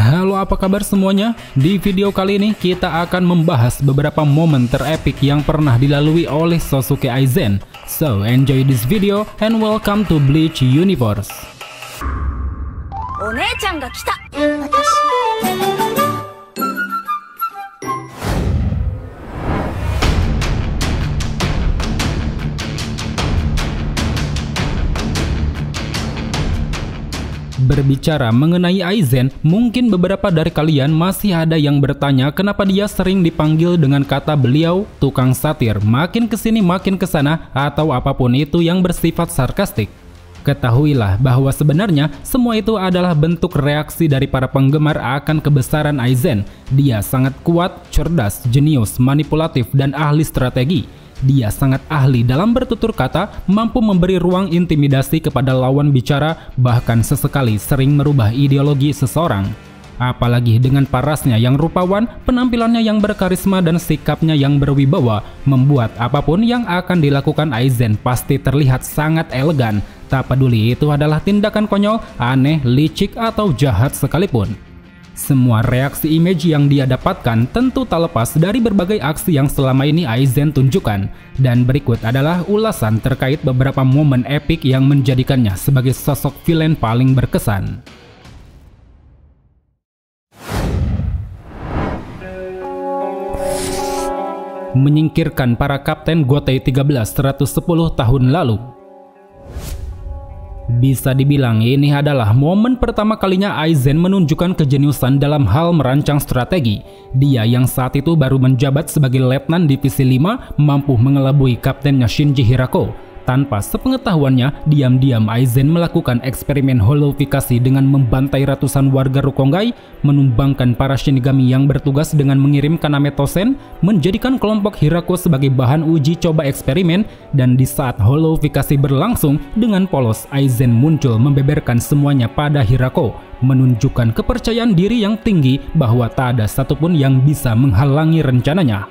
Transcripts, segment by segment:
Halo, apa kabar semuanya? Di video kali ini kita akan membahas beberapa momen terepik yang pernah dilalui oleh Sasuke Aizen. So, enjoy this video and welcome to Bleach Universe. Onee-chan ga kita. Berbicara mengenai Aizen, mungkin beberapa dari kalian masih ada yang bertanya kenapa dia sering dipanggil dengan kata beliau tukang satir, makin kesini makin kesana, atau apapun itu yang bersifat sarkastik. Ketahuilah bahwa sebenarnya semua itu adalah bentuk reaksi dari para penggemar akan kebesaran Aizen. Dia sangat kuat, cerdas, jenius, manipulatif, dan ahli strategi. Dia sangat ahli dalam bertutur kata, mampu memberi ruang intimidasi kepada lawan bicara, bahkan sesekali sering merubah ideologi seseorang. Apalagi dengan parasnya yang rupawan, penampilannya yang berkarisma, dan sikapnya yang berwibawa, membuat apapun yang akan dilakukan Aizen pasti terlihat sangat elegan. Tak peduli itu adalah tindakan konyol, aneh, licik, atau jahat sekalipun. Semua reaksi image yang dia dapatkan tentu tak lepas dari berbagai aksi yang selama ini Aizen tunjukkan. Dan berikut adalah ulasan terkait beberapa momen epik yang menjadikannya sebagai sosok villain paling berkesan. Menyingkirkan para kapten Gotei 13 110 tahun lalu. Bisa dibilang ini adalah momen pertama kalinya Aizen menunjukkan kejeniusan dalam hal merancang strategi. Dia yang saat itu baru menjabat sebagai letnan divisi 5 mampu mengelabui kaptennya Shinji Hirako. Tanpa sepengetahuannya, diam-diam Aizen melakukan eksperimen holofikasi dengan membantai ratusan warga Rokonggai, menumbangkan para Shinigami yang bertugas dengan mengirim Kaname Tosen, menjadikan kelompok Hirako sebagai bahan uji coba eksperimen, dan di saat holofikasi berlangsung, dengan polos Aizen muncul membeberkan semuanya pada Hirako, menunjukkan kepercayaan diri yang tinggi bahwa tak ada satupun yang bisa menghalangi rencananya.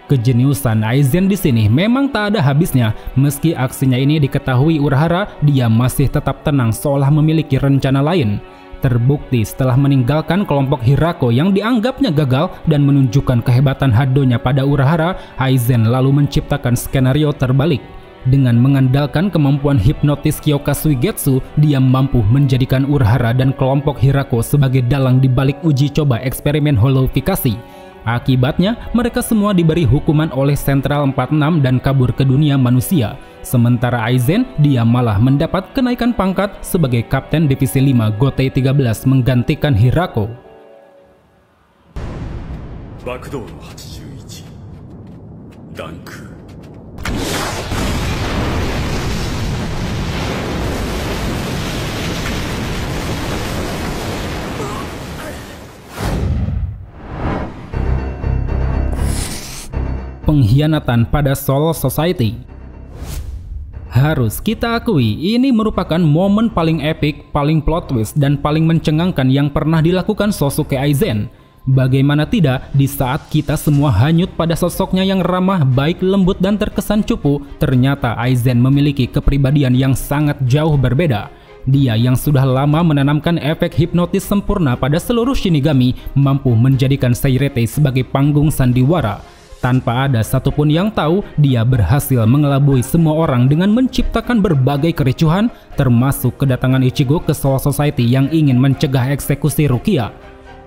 Kejeniusan Aizen di sini memang tak ada habisnya. Meski aksinya ini diketahui Urahara, dia masih tetap tenang seolah memiliki rencana lain. Terbukti setelah meninggalkan kelompok Hirako yang dianggapnya gagal dan menunjukkan kehebatan Hadonya pada Urahara, Aizen lalu menciptakan skenario terbalik. Dengan mengandalkan kemampuan hipnotis Kyoka Suigetsu, dia mampu menjadikan Urahara dan kelompok Hirako sebagai dalang di balik uji coba eksperimen holofikasi. Akibatnya, mereka semua diberi hukuman oleh Sentral 46 dan kabur ke dunia manusia. Sementara Aizen, dia malah mendapat kenaikan pangkat sebagai Kapten Divisi 5 Gotei 13 menggantikan Hirako. Bakudou no 81 Danku. Pengkhianatan pada Soul Society. Harus kita akui, ini merupakan momen paling epik, paling plot twist, dan paling mencengangkan yang pernah dilakukan Sasuke Aizen. Bagaimana tidak, di saat kita semua hanyut pada sosoknya yang ramah, baik, lembut, dan terkesan cupu, ternyata Aizen memiliki kepribadian yang sangat jauh berbeda. Dia yang sudah lama menanamkan efek hipnotis sempurna pada seluruh Shinigami, mampu menjadikan Seirete sebagai panggung sandiwara. Tanpa ada satupun yang tahu, dia berhasil mengelabui semua orang dengan menciptakan berbagai kericuhan, termasuk kedatangan Ichigo ke Soul Society yang ingin mencegah eksekusi Rukia.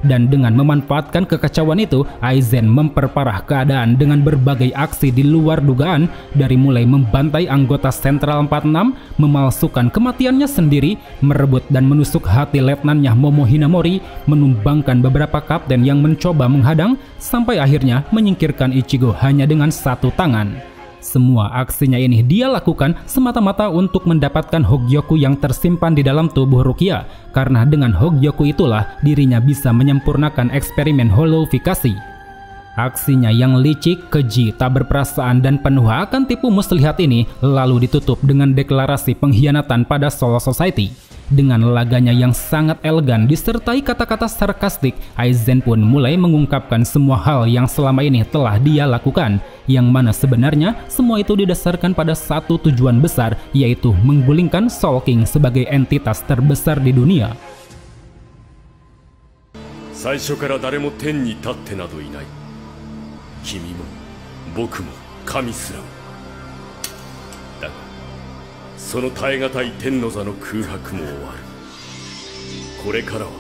Dan dengan memanfaatkan kekacauan itu, Aizen memperparah keadaan dengan berbagai aksi di luar dugaan, dari mulai membantai anggota Sentral 46, memalsukan kematiannya sendiri, merebut dan menusuk hati letnannya Momo Hinamori, menumbangkan beberapa kapten yang mencoba menghadang, sampai akhirnya menyingkirkan Ichigo hanya dengan satu tangan. Semua aksinya ini dia lakukan semata-mata untuk mendapatkan Hogyoku yang tersimpan di dalam tubuh Rukia, karena dengan Hogyoku itulah dirinya bisa menyempurnakan eksperimen holofikasi. Aksinya yang licik, keji, tak berperasaan, dan penuh akan tipu muslihat ini lalu ditutup dengan deklarasi pengkhianatan pada Soul Society. Dengan laganya yang sangat elegan disertai kata-kata sarkastik, Aizen pun mulai mengungkapkan semua hal yang selama ini telah dia lakukan, yang mana sebenarnya semua itu didasarkan pada satu tujuan besar, yaitu menggulingkan Soul King sebagai entitas terbesar di dunia. 最初から誰も天に立ってなどいない。君も僕も神すらも。だがその耐え難い天の座の空白も終わる。これからは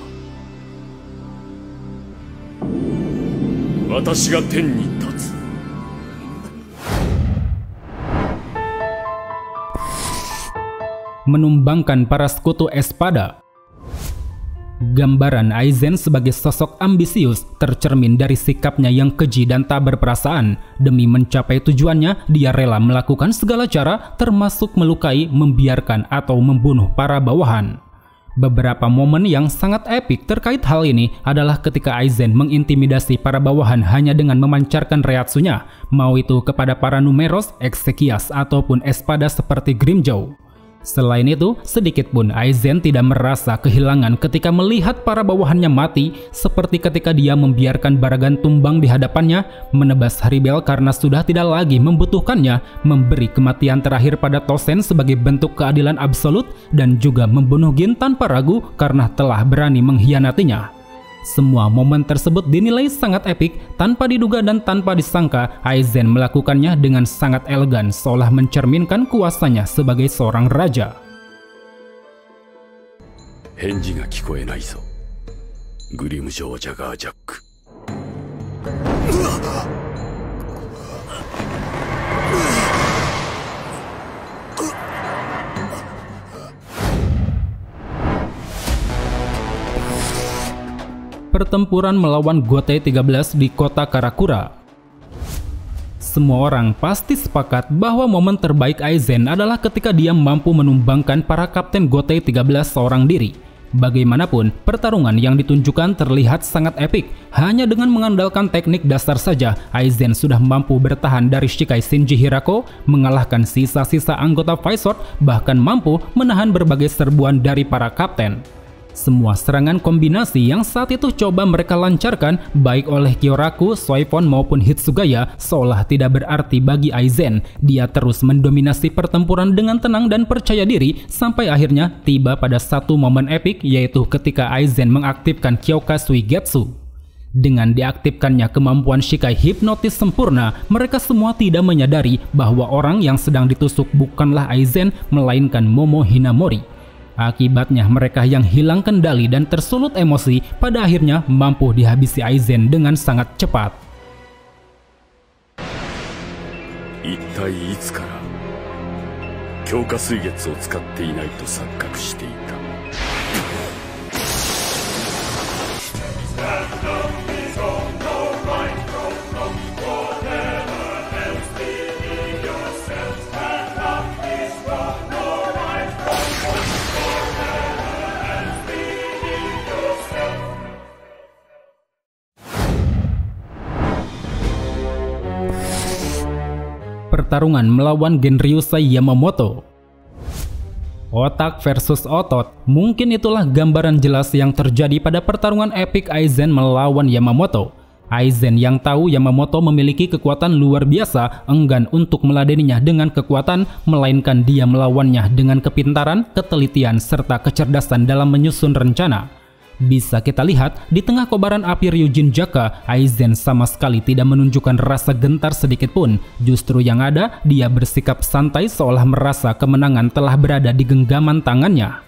私が天に立つ。Menumbangkan para sekutu Espada. Gambaran Aizen sebagai sosok ambisius tercermin dari sikapnya yang keji dan tak berperasaan. Demi mencapai tujuannya, dia rela melakukan segala cara, termasuk melukai, membiarkan, atau membunuh para bawahan. Beberapa momen yang sangat epik terkait hal ini adalah ketika Aizen mengintimidasi para bawahan hanya dengan memancarkan reatsunya, mau itu kepada para Numeros, Exekias, ataupun Espada seperti Grimmjow. Selain itu, sedikit pun Aizen tidak merasa kehilangan ketika melihat para bawahannya mati, seperti ketika dia membiarkan Baragan tumbang di hadapannya, menebas Haribel karena sudah tidak lagi membutuhkannya, memberi kematian terakhir pada Tosen sebagai bentuk keadilan absolut, dan juga membunuh Gin tanpa ragu karena telah berani mengkhianatinya. Semua momen tersebut dinilai sangat epik, tanpa diduga dan tanpa disangka, Aizen melakukannya dengan sangat elegan seolah mencerminkan kuasanya sebagai seorang raja. 返事が聞こえないぞ。グリムジョー・ジャガー・ジャック。Pertempuran melawan Gotei 13 di kota Karakura. Semua orang pasti sepakat bahwa momen terbaik Aizen adalah ketika dia mampu menumbangkan para kapten Gotei 13 seorang diri. Bagaimanapun, pertarungan yang ditunjukkan terlihat sangat epik. Hanya dengan mengandalkan teknik dasar saja, Aizen sudah mampu bertahan dari Shikai Shinji Hirako, mengalahkan sisa-sisa anggota Vizsword, bahkan mampu menahan berbagai serbuan dari para kapten. Semua serangan kombinasi yang saat itu coba mereka lancarkan, baik oleh Kyoraku, Soifon maupun Hitsugaya, seolah tidak berarti bagi Aizen. Dia terus mendominasi pertempuran dengan tenang dan percaya diri, sampai akhirnya tiba pada satu momen epik, yaitu ketika Aizen mengaktifkan Kyoka Suigetsu. Dengan diaktifkannya kemampuan Shikai hipnotis sempurna, mereka semua tidak menyadari bahwa orang yang sedang ditusuk bukanlah Aizen, melainkan Momo Hinamori. Akibatnya mereka yang hilang kendali dan tersulut emosi pada akhirnya mampu dihabisi Aizen dengan sangat cepat. 一体いつから強化水月を使っていないと錯覚していた。Pertarungan melawan Genryusai Yamamoto. Otak versus otot, mungkin itulah gambaran jelas yang terjadi pada pertarungan epik Aizen melawan Yamamoto. Aizen yang tahu Yamamoto memiliki kekuatan luar biasa, enggan untuk meladeninya dengan kekuatan, melainkan dia melawannya dengan kepintaran, ketelitian, serta kecerdasan dalam menyusun rencana. Bisa kita lihat, di tengah kobaran api Ryujin Jaka, Aizen sama sekali tidak menunjukkan rasa gentar sedikit pun. Justru yang ada, dia bersikap santai seolah merasa kemenangan telah berada di genggaman tangannya.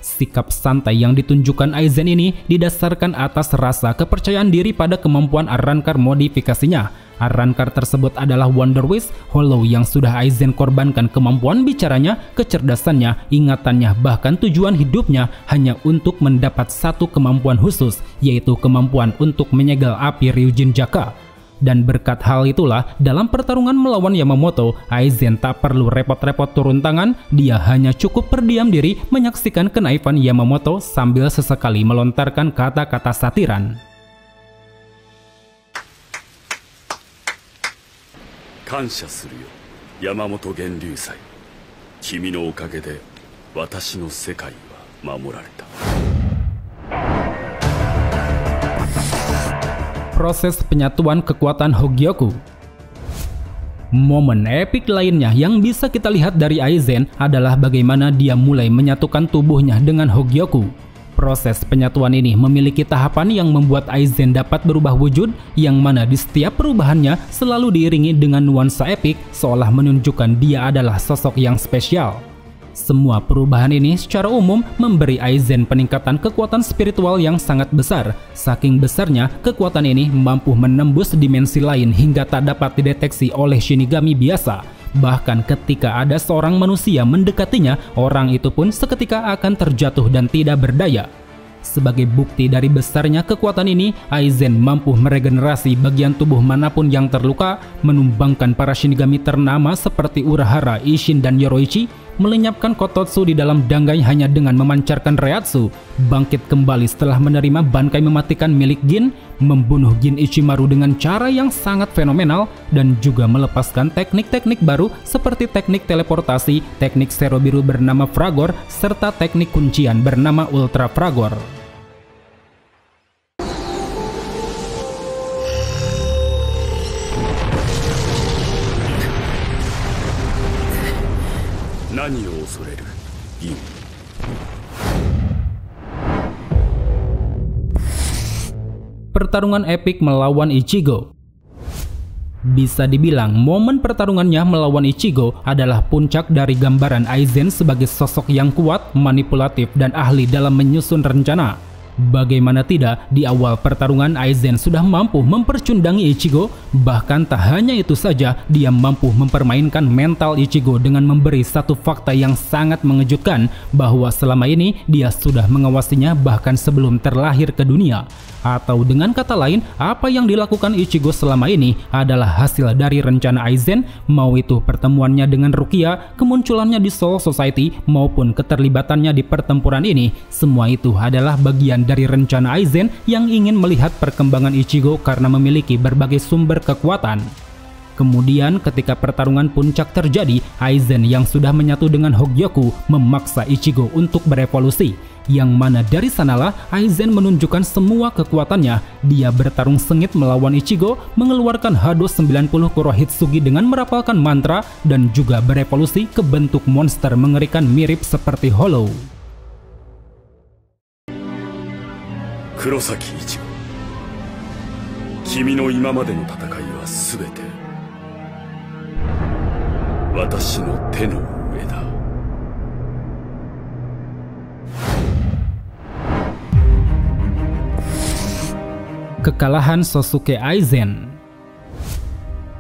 Sikap santai yang ditunjukkan Aizen ini didasarkan atas rasa kepercayaan diri pada kemampuan Arrancar modifikasinya. Arrancar tersebut adalah Wonder Wish, Hollow yang sudah Aizen korbankan kemampuan bicaranya, kecerdasannya, ingatannya, bahkan tujuan hidupnya hanya untuk mendapat satu kemampuan khusus, yaitu kemampuan untuk menyegel api Ryujin Jaka. Dan berkat hal itulah, dalam pertarungan melawan Yamamoto, Aizen tak perlu repot-repot turun tangan, dia hanya cukup berdiam diri menyaksikan kenaifan Yamamoto sambil sesekali melontarkan kata-kata satiran. 感謝するよ、山本源流祭。君のおかげで私の世界は守られた。 Proses penyatuan kekuatan Hogyoku. Momen epik lainnya yang bisa kita lihat dari Aizen adalah bagaimana dia mulai menyatukan tubuhnya dengan Hogyoku. Proses penyatuan ini memiliki tahapan yang membuat Aizen dapat berubah wujud, yang mana di setiap perubahannya selalu diiringi dengan nuansa epik, seolah menunjukkan dia adalah sosok yang spesial. Semua perubahan ini secara umum memberi Aizen peningkatan kekuatan spiritual yang sangat besar. Saking besarnya, kekuatan ini mampu menembus dimensi lain hingga tak dapat dideteksi oleh Shinigami biasa. Bahkan ketika ada seorang manusia mendekatinya, orang itu pun seketika akan terjatuh dan tidak berdaya. Sebagai bukti dari besarnya kekuatan ini, Aizen mampu meregenerasi bagian tubuh manapun yang terluka, menumbangkan para Shinigami ternama seperti Urahara, Isshin, dan Yoroichi, melenyapkan Kototsu di dalam Dangai hanya dengan memancarkan Reiatsu, bangkit kembali setelah menerima bankai mematikan milik Gin, membunuh Gin Ichimaru dengan cara yang sangat fenomenal, dan juga melepaskan teknik-teknik baru seperti teknik teleportasi, teknik Zero Biru bernama Fragor, serta teknik kuncian bernama Ultra Fragor. Pertarungan epik melawan Ichigo. Bisa dibilang momen pertarungannya melawan Ichigo adalah puncak dari gambaran Aizen sebagai sosok yang kuat, manipulatif, dan ahli dalam menyusun rencana. Bagaimana tidak, di awal pertarungan Aizen sudah mampu mempercundangi Ichigo, bahkan tak hanya itu saja, dia mampu mempermainkan mental Ichigo dengan memberi satu fakta yang sangat mengejutkan, bahwa selama ini dia sudah mengawasinya bahkan sebelum terlahir ke dunia. Atau dengan kata lain, apa yang dilakukan Ichigo selama ini adalah hasil dari rencana Aizen, mau itu pertemuannya dengan Rukia, kemunculannya di Soul Society, maupun keterlibatannya di pertempuran ini. Semua itu adalah bagian dari rencana Aizen yang ingin melihat perkembangan Ichigo karena memiliki berbagai sumber kekuatan. Kemudian ketika pertarungan puncak terjadi, Aizen yang sudah menyatu dengan Hogyoku memaksa Ichigo untuk berevolusi. Yang mana dari sanalah Aizen menunjukkan semua kekuatannya. Dia bertarung sengit melawan Ichigo, mengeluarkan Hado 90 Kurohitsugi dengan merapalkan mantra, dan juga berevolusi ke bentuk monster mengerikan mirip seperti Hollow. Kurosaki Ichigo, kimi no imamade no tatakai wa subete watashi no te no ue da. Kekalahan Sosuke Aizen.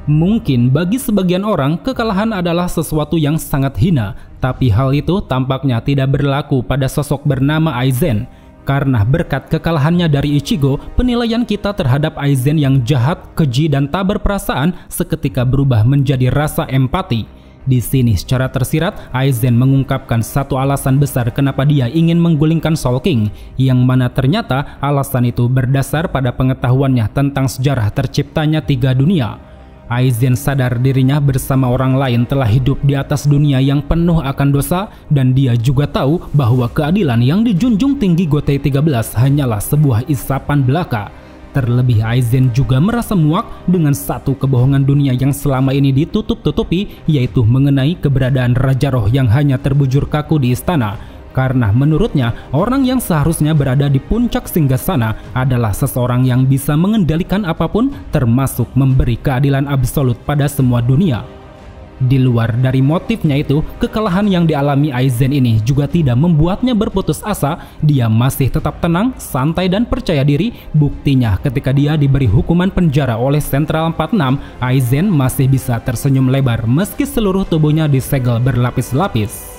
Mungkin bagi sebagian orang, kekalahan adalah sesuatu yang sangat hina, tapi hal itu tampaknya tidak berlaku pada sosok bernama Aizen. Karena berkat kekalahannya dari Ichigo, penilaian kita terhadap Aizen yang jahat, keji, dan tak berperasaan seketika berubah menjadi rasa empati. Di sini secara tersirat, Aizen mengungkapkan satu alasan besar kenapa dia ingin menggulingkan Soul King, yang mana ternyata alasan itu berdasar pada pengetahuannya tentang sejarah terciptanya 3 dunia. Aizen sadar dirinya bersama orang lain telah hidup di atas dunia yang penuh akan dosa, dan dia juga tahu bahwa keadilan yang dijunjung tinggi Gotei 13 hanyalah sebuah isapan belaka. Terlebih Aizen juga merasa muak dengan satu kebohongan dunia yang selama ini ditutup-tutupi, yaitu mengenai keberadaan Raja Roh yang hanya terbujur kaku di istana. Karena menurutnya, orang yang seharusnya berada di puncak singgasana adalah seseorang yang bisa mengendalikan apapun, termasuk memberi keadilan absolut pada semua dunia. Di luar dari motifnya itu, kekalahan yang dialami Aizen ini juga tidak membuatnya berputus asa. Dia masih tetap tenang, santai, dan percaya diri. Buktinya ketika dia diberi hukuman penjara oleh Sentral 46, Aizen masih bisa tersenyum lebar meski seluruh tubuhnya disegel berlapis-lapis.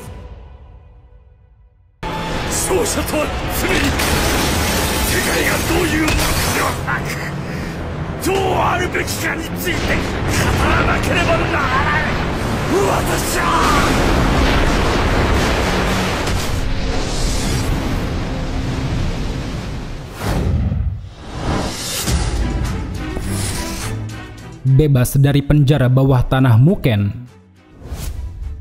Bebas dari penjara bawah tanah Muken.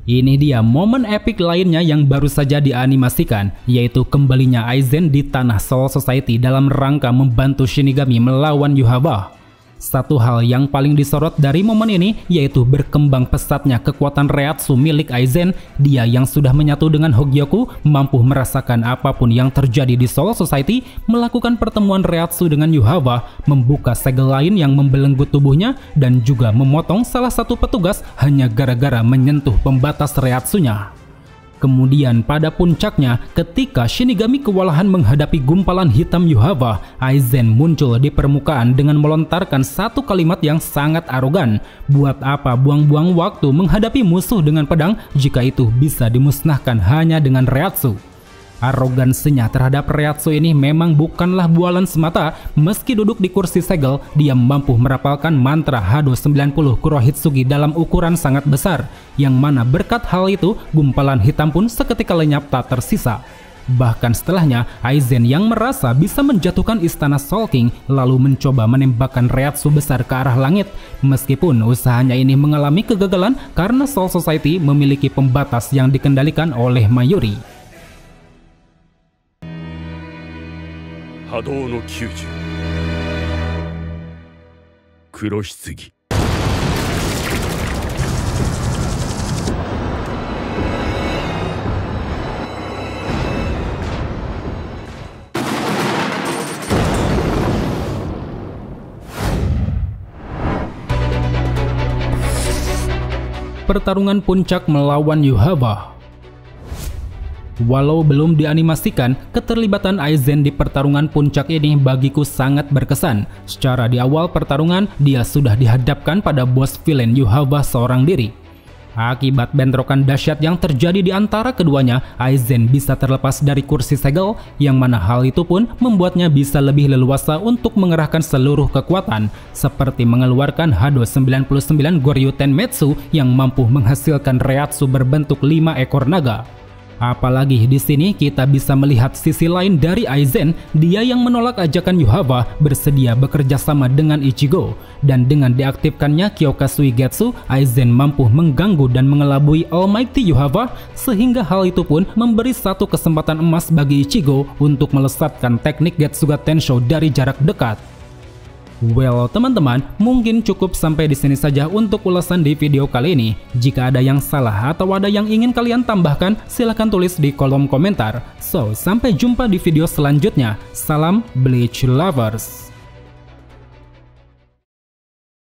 Ini dia momen epik lainnya yang baru saja dianimasikan, yaitu kembalinya Aizen di tanah Soul Society dalam rangka membantu Shinigami melawan Yhwach. Satu hal yang paling disorot dari momen ini yaitu berkembang pesatnya kekuatan Reiatsu milik Aizen. Dia yang sudah menyatu dengan Hogyoku mampu merasakan apapun yang terjadi di Soul Society, melakukan pertemuan Reiatsu dengan Yuhaba, membuka segel lain yang membelenggu tubuhnya, dan juga memotong salah satu petugas hanya gara-gara menyentuh pembatas Reiatsunya. Kemudian pada puncaknya, ketika Shinigami kewalahan menghadapi gumpalan hitam Yuhaba, Aizen muncul di permukaan dengan melontarkan satu kalimat yang sangat arogan. Buat apa buang-buang waktu menghadapi musuh dengan pedang jika itu bisa dimusnahkan hanya dengan Reiatsu? Arogansinya terhadap Reiatsu ini memang bukanlah bualan semata. Meski duduk di kursi segel, dia mampu merapalkan mantra Hado 90 Kurohitsugi dalam ukuran sangat besar, yang mana berkat hal itu gumpalan hitam pun seketika lenyap tak tersisa. Bahkan setelahnya, Aizen yang merasa bisa menjatuhkan istana Soul King lalu mencoba menembakkan Reiatsu besar ke arah langit. Meskipun usahanya ini mengalami kegagalan karena Soul Society memiliki pembatas yang dikendalikan oleh Mayuri. Hado no 90 Kurohitsugi. Pertarungan puncak melawan Yuhaba. Walau belum dianimasikan, keterlibatan Aizen di pertarungan puncak ini bagiku sangat berkesan. Secara di awal pertarungan, dia sudah dihadapkan pada bos villain Yuhaba seorang diri. Akibat bentrokan dahsyat yang terjadi di antara keduanya, Aizen bisa terlepas dari kursi segel, yang mana hal itu pun membuatnya bisa lebih leluasa untuk mengerahkan seluruh kekuatan, seperti mengeluarkan Hado 99 Goryu Tenmetsu yang mampu menghasilkan Reiatsu berbentuk 5 ekor naga. Apalagi di sini kita bisa melihat sisi lain dari Aizen, dia yang menolak ajakan Yuhaba bersedia bekerja sama dengan Ichigo, dan dengan diaktifkannya Kyokasui Getsu, Aizen mampu mengganggu dan mengelabui Almighty Yuhaba, sehingga hal itu pun memberi satu kesempatan emas bagi Ichigo untuk melesatkan teknik Getsuga Tensho dari jarak dekat. Well teman-teman, mungkin cukup sampai di sini saja untuk ulasan di video kali ini. Jika ada yang salah atau ada yang ingin kalian tambahkan, silahkan tulis di kolom komentar. So, sampai jumpa di video selanjutnya. Salam Bleach Lovers.